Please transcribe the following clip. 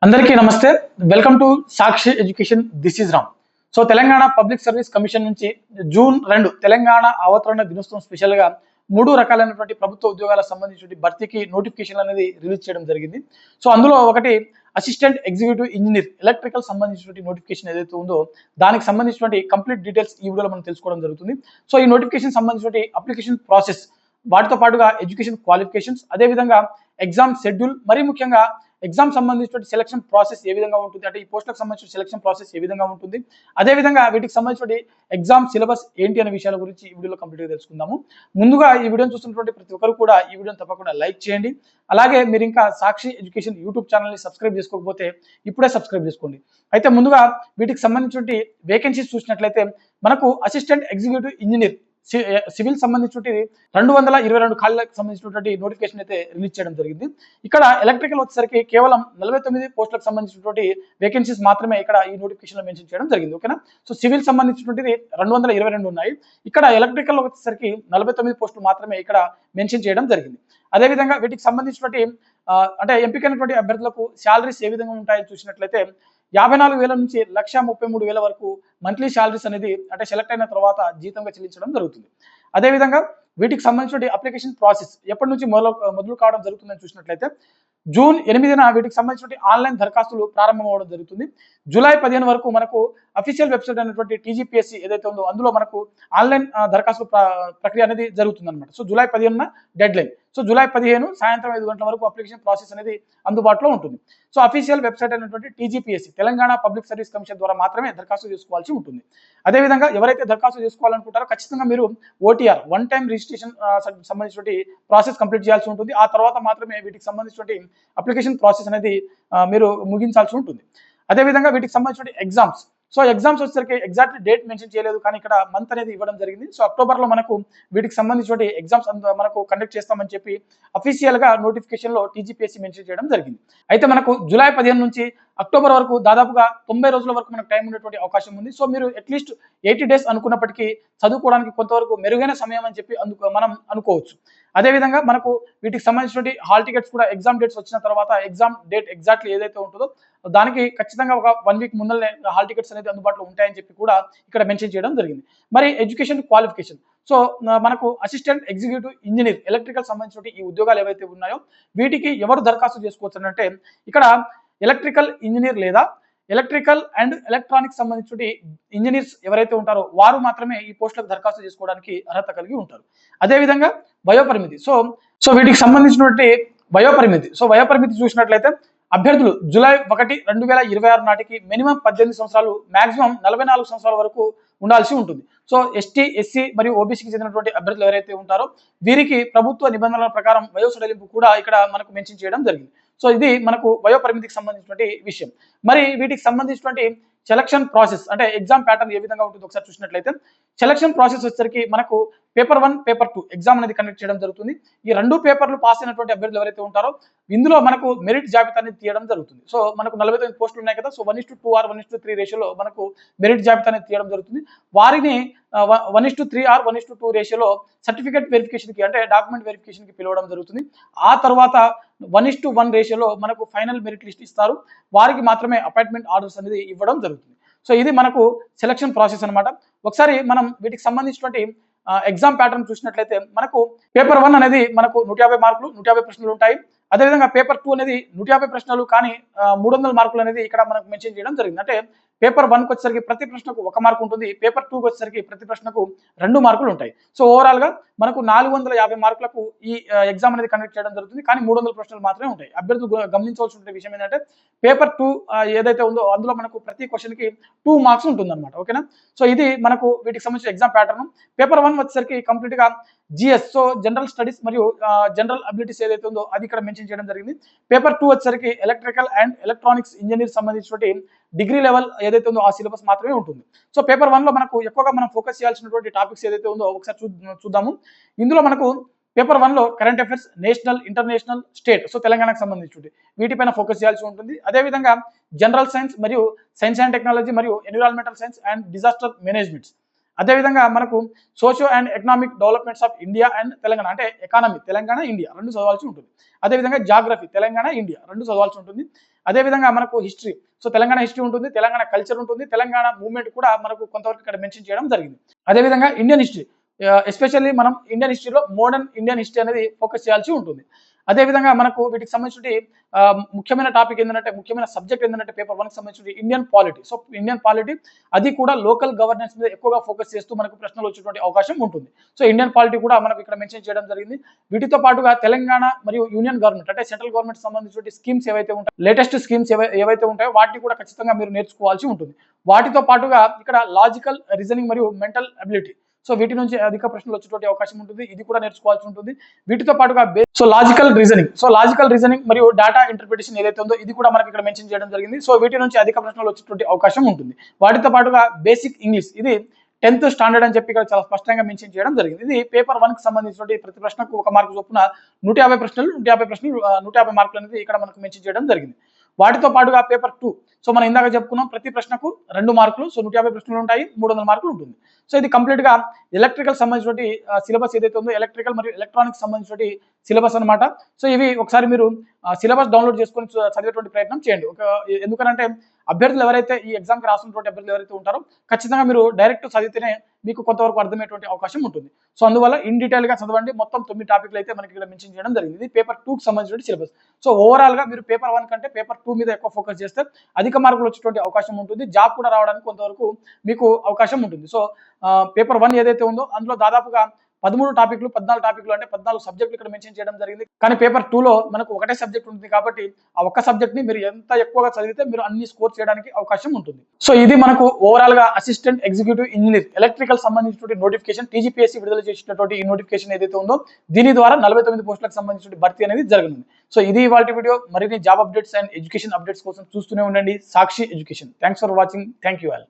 అందరికీ నమస్తే. Welcome to Sakshi education. This is Ram. So Telangana public service commission నుంచి June 2 Telangana అవతరణ దినోత్సవం స్పెషల్ గా 3 రకాలైనటువంటి ప్రభుత్వ ఉద్యోగాలకు సంబంధించిన భర్తీకి నోటిఫికేషన్ అనేది రిలీజ్ చేయడం జరిగింది. సో అందులో ఒకటి అసిస్టెంట్ ఎగ్జిక్యూటివ్ ఇంజనీర్ ఎలక్ట్రికల్ సంబంధించినటువంటి నోటిఫికేషన్ ఏదైతే ఉందో దానికి సంబంధించినటువంటి కంప్లీట్ డీటెయిల్స్ ఈ వీడియోలో మనం తెలుసుకోవడం జరుగుతుంది. సో ఈ నోటిఫికేషన్ సంబంధించినటువంటి అప్లికేషన్ ప్రాసెస్, వాటితో పాటుగా ఎడ్యుకేషన్ క్వాలిఫికేషన్స్, అదేవిధంగా ఎగ్జామ్ షెడ్యూల్, మరీ ముఖ్యంగా ఎగ్జామ్ సంబంధించిన సెలక్షన్ ప్రాసెస్ ఏ విధంగా ఉంటుంది, అంటే ఈ పోస్టులకు సంబంధించిన సెలక్షన్ ప్రాసెస్ ఏ విధంగా ఉంటుంది, అదేవిధంగా వీటికి సంబంధించిన ఎగ్జామ్ సిలబస్ ఏంటి అనే విషయాల గురించి ఈ వీడియోలో కంప్లీట్గా తెలుసుకుందాము. ముందుగా ఈ వీడియోని చూస్తున్నటువంటి ప్రతి ఒక్కరు కూడా ఈ వీడియోని తప్పకుండా లైక్ చేయండి. అలాగే మీరు ఇంకా సాక్షి ఎడ్యుకేషన్ యూట్యూబ్ ఛానల్ని సబ్స్క్రైబ్ చేసుకోకపోతే ఇప్పుడే సబ్స్క్రైబ్ చేసుకోండి. అయితే ముందుగా వీటికి సంబంధించిన వేకెన్సీస్ చూసినట్లయితే మనకు అసిస్టెంట్ ఎగ్జిక్యూటివ్ ఇంజనీర్ సివిల్ సంబంధించి 222 ఖాళీలకు సంబంధించినటువంటి నోటిఫికేషన్ అయితే రిలీజ్ చేయడం జరిగింది. ఇక్కడ ఎలక్ట్రికల్ వచ్చేసరికి కేవలం 49 పోస్టులకు సంబంధించినటువంటి వేకెన్సీస్ మాత్రమే ఇక్కడ ఈ నోటిఫికేషన్ లో మెన్షన్ చేయడం జరిగింది. ఓకేనా. సో సివిల్ సంబంధించినటువంటి 222 ఉన్నాయి. ఇక్కడ ఎలక్ట్రికల్ వచ్చేసరికి 49 పోస్టులు మాత్రమే ఇక్కడ మెన్షన్ చేయడం జరిగింది. అదేవిధంగా వీటికి సంబంధించినటువంటి అంటే ఎంపికైనటువంటి అభ్యర్థులకు శాలరీస్ ఏ విధంగా ఉంటాయని చూసినట్లయితే 54,000 నుంచి 1,33,000 వరకు మంత్లీ శాలరీస్ అనేది అంటే సెలెక్ట్ అయిన తర్వాత జీతంగా చెల్లించడం జరుగుతుంది. అదేవిధంగా వీటికి సంబంధించిన అప్లికేషన్ ప్రాసెస్ ఎప్పటి నుంచి మొదలు కావడం జరుగుతుందని చూసినట్లయితే జూన్ 8న వీటికి సంబంధించిన ఆన్లైన్ దరఖాస్తులు ప్రారంభం అవ్వడం జరుగుతుంది. జూలై 15 వరకు మనకు అఫీషియల్ వెబ్సైట్ అయినటువంటి టీజీపీఎస్సీ ఏదైతే ఉందో అందులో మనకు ఆన్లైన్ దరఖాస్తు ప్రక్రియ అనేది జరుగుతుంది అనమాట. సో జూలై 15న డెడ్ లైన్. సో జూలై 15 సాయంత్రం 5 గంటల వరకు అప్లికేషన్ ప్రాసెస్ అనేది అందుబాటులో ఉంటుంది. సో అఫీషియల్ వెబ్సైట్ అయినటువంటి TGPSC Telangana public service commission ద్వారా మాత్రమే దరఖాస్తు చేసుకోవాల్సి ఉంటుంది. అదేవిధంగా ఎవరైతే దరఖాస్తు చేసుకోవాలనుకుంటారో ఖచ్చితంగా మీరు ఓటీఆర్ వన్ టైం రిజిస్ట్రేషన్ సంబంధించిన ప్రాసెస్ కంప్లీట్ చేయాల్సి ఉంటుంది. ఆ తర్వాత మాత్రమే వీటికి సంబంధించిన అప్లికేషన్ ప్రాసెస్ అనేది మీరు ముగించాల్సి ఉంటుంది. అదేవిధంగా వీటికి సంబంధించిన ఎగ్జామ్స్, సో ఎగ్జామ్స్ వచ్చేసరికి ఎగ్జాక్ట్ డేట్ మెన్షన్ చేయలేదు, కానీ ఇక్కడ మంత్ అనేది ఇవ్వడం జరిగింది. సో అక్టోబర్లో మనకు వీటికి సంబంధించిన ఎగ్జామ్స్ మనకు కండక్ట్ చేస్తామని చెప్పి అఫీషియల్గా నోటిఫికేషన్లో టీజీపీఎస్సీ మెన్షన్ చేయడం జరిగింది. అయితే మనకు జూలై 15 నుంచి అక్టోబర్ వరకు దాదాపుగా 90 రోజుల వరకు మనకు టైం ఉండేటువంటి అవకాశం ఉంది. సో మీరు అట్లీస్ట్ 80 డేస్ అనుకున్నప్పటికీ చదువుకోవడానికి కొంతవరకు మెరుగైన సమయం అని చెప్పి మనం అనుకోవచ్చు. అదేవిధంగా మనకు వీటికి సంబంధించిన హాల్ టికెట్స్ కూడా ఎగ్జామ్ డేట్స్ వచ్చిన తర్వాత ఎగ్జామ్ డేట్ ఎగ్జాక్ట్లీ ఏదైతే ఉంటుందో దానికి ఖచ్చితంగా ఒక 1 వీక్ ముందరనే హాల్ టికెట్స్ అనేది అందుబాటులో ఉంటాయని చెప్పి కూడా ఇక్కడ మెన్షన్ చేయడం జరిగింది. మరి ఎడ్యుకేషన్ క్వాలిఫికేషన్, సో మనకు అసిస్టెంట్ ఎగ్జిక్యూటివ్ ఇంజనీర్ ఎలక్ట్రికల్ సంబంధించిన ఈ ఉద్యోగాలు ఏవైతే ఉన్నాయో వీటికి ఎవరు దరఖాస్తు చేసుకోవచ్చు అంటే ఇక్కడ ఎలక్ట్రికల్ ఇంజనీర్ లేదా ఎలక్ట్రికల్ అండ్ ఎలక్ట్రానిక్స్ సంబంధించిన ఇంజనీర్స్ ఎవరైతే ఉంటారో వారు మాత్రమే ఈ పోస్టులకు దరఖాస్తు చేసుకోవడానికి అర్హత కలిగి ఉంటారు. అదేవిధంగా వయోపరిమితి, సో వీటికి సంబంధించినటువంటి వయోపరిమితి చూసినట్లయితే అభ్యర్థులు జూలై 1, 2026 నాటికి మినిమం 18 సంవత్సరాలు, మాక్సిమం 44 సంవత్సరాల వరకు ఉండాల్సి ఉంటుంది. సో ఎస్టీ, ఎస్సీ మరియు ఓబీసీకి చెందినటువంటి అభ్యర్థులు ఎవరైతే ఉంటారో వీరికి ప్రభుత్వ నిబంధనల ప్రకారం వయో సడలింపు కూడా ఇక్కడ మనకు మెన్షన్ చేయడం జరిగింది. సో ఇది మనకు వయోపరిమితికి సంబంధించినటువంటి విషయం. మరి వీటికి సంబంధించినటువంటి సెలక్షన్ ప్రాసెస్ అంటే ఎగ్జామ్ ప్యాటర్న్ ఏ విధంగా ఉంటుందో ఒకసారి చూసినట్లయితే సెలక్షన్ ప్రాసెస్ వచ్చేసరికి మనకు పేపర్ 1, పేపర్ 2 ఎగ్జామ్ అనేది కండక్ట్ చేయడం జరుగుతుంది. ఈ 2 పేపర్లు పాస్ అయినటువంటి అభ్యర్థులు ఎవరైతే ఉంటారో ఇందులో మనకు మెరిట్ జాబితా అనేది తీయడం జరుగుతుంది. సో మనకు 49 పోస్టులు ఉన్నాయి కదా, సో 1:2 ఆర్ 1:3 రేషియోలో మనకు మెరిట్ జాబితా అనేది తీయడం జరుగుతుంది. వారిని 1:3 ఆర్ 1:2 రేషియోలో సర్టిఫికేట్ వెరిఫికేషన్కి అంటే డాక్యుమెంట్ వెరిఫికేషన్కి పిలవడం జరుగుతుంది. ఆ తర్వాత 1:1 రేషియోలో మనకు ఫైనల్ మెరిట్ లిస్ట్ ఇస్తారు. వారికి మాత్రమే అపాయింట్మెంట్ ఆర్డర్స్ అనేది ఇవ్వడం జరుగుతుంది. సో ఇది మనకు సెలక్షన్ ప్రాసెస్ అనమాట. ఒకసారి మనం వీటికి సంబంధించినటువంటి ఎగ్జామ్ ప్యాటర్న్ చూసినట్లయితే మనకు పేపర్ 1 అనేది మనకు 150 మార్కులు, 150 ప్రశ్నలు ఉంటాయి. అదేవిధంగా పేపర్ 2 అనేది 150 ప్రశ్నలు కానీ 300 మార్కులు అనేది ఇక్కడ మనకు మెన్షన్ చేయడం జరిగింది. అంటే పేపర్ 1కి వచ్చేసరికి ప్రతి ప్రశ్నకు 1 మార్కు ఉంటుంది, పేపర్ 2కి వచ్చేసరికి ప్రతి ప్రశ్నకు 2 మార్కులు ఉంటాయి. సో ఓవరాల్ గా మనకు 450 మార్కులకు ఈ ఎగ్జామ్ అనేది కండక్ట్ చేయడం జరుగుతుంది, కానీ 300 ప్రశ్నలు మాత్రమే ఉంటాయి. అభ్యర్థులు గమనించవలసిన విషయం ఏంటంటే పేపర్ 2 ఏదైతే ఉందో అందులో మనకు ప్రతి క్వశ్చన్ కి 2 మార్క్స్ ఉంటుంది అనమాట. ఓకేనా. సో ఇది మనకు వీటికి సంబంధించిన ఎగ్జామ్ ప్యాటర్న్. పేపర్ 1 వచ్చేసరికి కంప్లీట్ గా జిఎస్, సో జనరల్ స్టడీస్ మరియు జనరల్ అబిలిటీస్ ఏదైతే ఉందో అది ఇక్కడ మెన్షన్ చేయడం జరిగింది. పేపర్ 2 వచ్చేసరికి ఎలక్ట్రికల్ అండ్ ఎలక్ట్రానిక్స్ ఇంజనీర్ సంబంధించినటువంటి డిగ్రీ లెవెల్ ఏదైతే ఉందో ఆ సిలబస్ మాత్రమే ఉంటుంది. సో పేపర్ 1 లో మనకు ఎక్కువగా మనం ఫోకస్ చేయాల్సినటువంటి టాపిక్స్ ఏదైతే ఉందో ఒకసారి చూద్దాము. ఇందులో మనకు పేపర్ 1 లో current affairs, national, international, state, so తెలంగాణకు సంబంధించి వీటిపైన ఫోకస్ చేయాల్సి ఉంటుంది. అదేవిధంగా జనరల్ సైన్స్ మరియు సైన్స్ అండ్ టెక్నాలజీ మరియు environmental science and disaster managements, అదేవిధంగా మనకు socio and economic developments of India and Telangana, అంటే ఎకానమీ తెలంగాణ ఇండియా రెండు చదవాల్సి ఉంటుంది. అదేవిధంగా జాగ్రఫీ తెలంగాణ ఇండియా రెండు చదవాల్సి ఉంటుంది. అదేవిధంగా మనకు హిస్టరీ, సో తెలంగాణ హిస్టరీ ఉంటుంది, తెలంగాణ కల్చర్ ఉంటుంది, తెలంగాణ మూవ్మెంట్ కూడా మనకు కొంతవరకు ఇక్కడ మెన్షన్ చేయడం జరిగింది. అదేవిధంగా ఇండియన్ హిస్టరీ, ఎస్పెషల్లీ మనం ఇండియన్ హిస్టరీలో మోడర్న్ ఇండియన్ హిస్టరీ అనేది ఫోకస్ చేయాల్సి ఉంటుంది. అదేవిధంగా మనకు వీటికి సంబంధించి ముఖ్యమైన టాపిక్ ఏంటంటే, ముఖ్యమైన సబ్జెక్ట్ ఏంటంటే పేపర్ 1కి సంబంధించి Indian polity. So Indian polity అది కూడా లోకల్ గవర్నెన్స్ మీద ఎక్కువగా ఫోకస్ చేస్తూ మనకు ప్రశ్నలు వచ్చేటువంటి అవకాశం ఉంటుంది. సో ఇండియన్ పాలిటీ కూడా మనకు ఇక్కడ మెన్షన్ చేయడం జరిగింది. వీటితో పాటుగా తెలంగాణ మరియు యూనియన్ గవర్నమెంట్ అంటే సెంట్రల్ గవర్నమెంట్ సంబంధించిన స్కీమ్స్ ఏవైతే ఉంటాయో, లేటెస్ట్ స్కీమ్స్ ఏవైతే ఉంటాయో వాటిని కూడా ఖచ్చితంగా మీరు నేర్చుకోవాల్సి ఉంటుంది. వాటితో పాటుగా ఇక్కడ లాజికల్ రీజనింగ్ మరియు మెంటల్ అబిలిటీ, సో వీటి నుంచి అధిక ప్రశ్నలు వచ్చేటువంటి అవకాశం ఉంటుంది. ఇది కూడా నేర్చుకోవాల్సి ఉంటుంది. వీటితో పాటుగా లాజికల్ రీజనింగ్ మరియు డేటా ఇంటర్ప్రిటేషన్ ఏదైతే ఉందో ఇది కూడా మనకి ఇక్కడ మెన్షన్ చేయడం జరిగింది. సో వీటి నుంచి అధిక ప్రశ్నలు వచ్చేటువంటి అవకాశం ఉంటుంది. వాటితో పాటుగా బేసిక్ ఇంగ్లీష్, ఇది 10th స్టాండర్డ్ అని చెప్పి ఇక్కడ చాలా స్పష్టంగా మెన్షన్ చేయడం జరిగింది. ఇది పేపర్ 1కి సంబంధించినటువంటి ప్రతి ప్రశ్నకు 1 మార్కు చొప్పున 150 ప్రశ్నలు 150 మార్కులు అనేది ఇక్కడ మనకు మెన్షన్ చేయడం జరిగింది. వాటితో పాటుగా పేపర్ 2, సో మనం ఇందాక చెప్పుకున్నాం ప్రతి ప్రశ్నకు 2 మార్కులు, సో 150 ప్రశ్నలు ఉంటాయి, 300 మార్కులు ఉంటుంది. సో ఇది కంప్లీట్ గా ఎలక్ట్రికల్ సంబంధించినటువంటి సిలబస్ ఏదైతే ఉందో, ఎలక్ట్రికల్ మరియు ఎలక్ట్రానిక్స్ సంబంధించినటువంటి సిలబస్ అనమాట. సో ఇవి ఒకసారి మీరు సిలబస్ డౌన్లోడ్ చేసుకొని చదివేటువంటి ప్రయత్నం చేయండి. ఎందుకంటే అభ్యర్థులు ఎవరైతే ఈ ఎగ్జామ్కి రాసినటువంటి అభ్యర్థులు ఎవరైతే ఉంటారో ఖచ్చితంగా మీరు డైరెక్ట్ చదివితేనే మీకు కొంతవరకు అర్థమయ్యేటువంటి అవకాశం ఉంటుంది. సో అందువల్ల ఇన్ డీటెయిల్ గా చదవండి. మొత్తం 9 టాపిక్లు అయితే మనకి ఇక్కడ మెన్షన్ చేయడం జరిగింది. ఇది పేపర్ 2కి సంబంధించిన సిలబస్. సో ఓవరాల్ గా మీరు పేపర్ 1 కంటే పేపర్ 2 మీద ఎక్కువ ఫోకస్ చేస్తే అధిక మార్కులు వచ్చేటువంటి అవకాశం ఉంటుంది. జాబ్ కూడా రావడానికి కొంతవరకు మీకు అవకాశం ఉంటుంది. సో పేపర్ 1 ఏదైతే ఉందో అందులో దాదాపుగా 13 టాపిక్లు 14 టాపిక్లు అంటే 14 సబ్జెక్టులు ఇక్కడ మెన్షన్ చేయడం జరిగింది. కానీ పేపర్ 2లో మనకు ఒకటే సబ్జెక్ట్ ఉంటుంది కాబట్టి ఆ ఒక్క సబ్జెక్ట్ ని మీరు ఎంత ఎక్కువగా చదివితే మీరు అన్ని స్కోర్ చేయడానికి అవకాశం ఉంటుంది. సో ఇది మనకు ఓవరాల్ గా అసిస్టెంట్ ఎగ్జిక్యూటివ్ ఇంజనీర్ ఎలక్ట్రికల్ సంబంధించినటువంటి నోటిఫికేషన్, టీజీపీఎస్సీ విడుదల చేసినటువంటి ఈ నోటిఫికేషన్ ఏదైతే ఉందో దీని ద్వారా 49 పోస్టులకు సంబంధించిన భర్తీ అనేది జరగనుంది. సో ఇది ఇవాల్టి వీడియో. మరిన్ని job updates and education updates కోసం చూస్తూనే ఉండండి Sakshi education. Thanks for watching. Thank you all.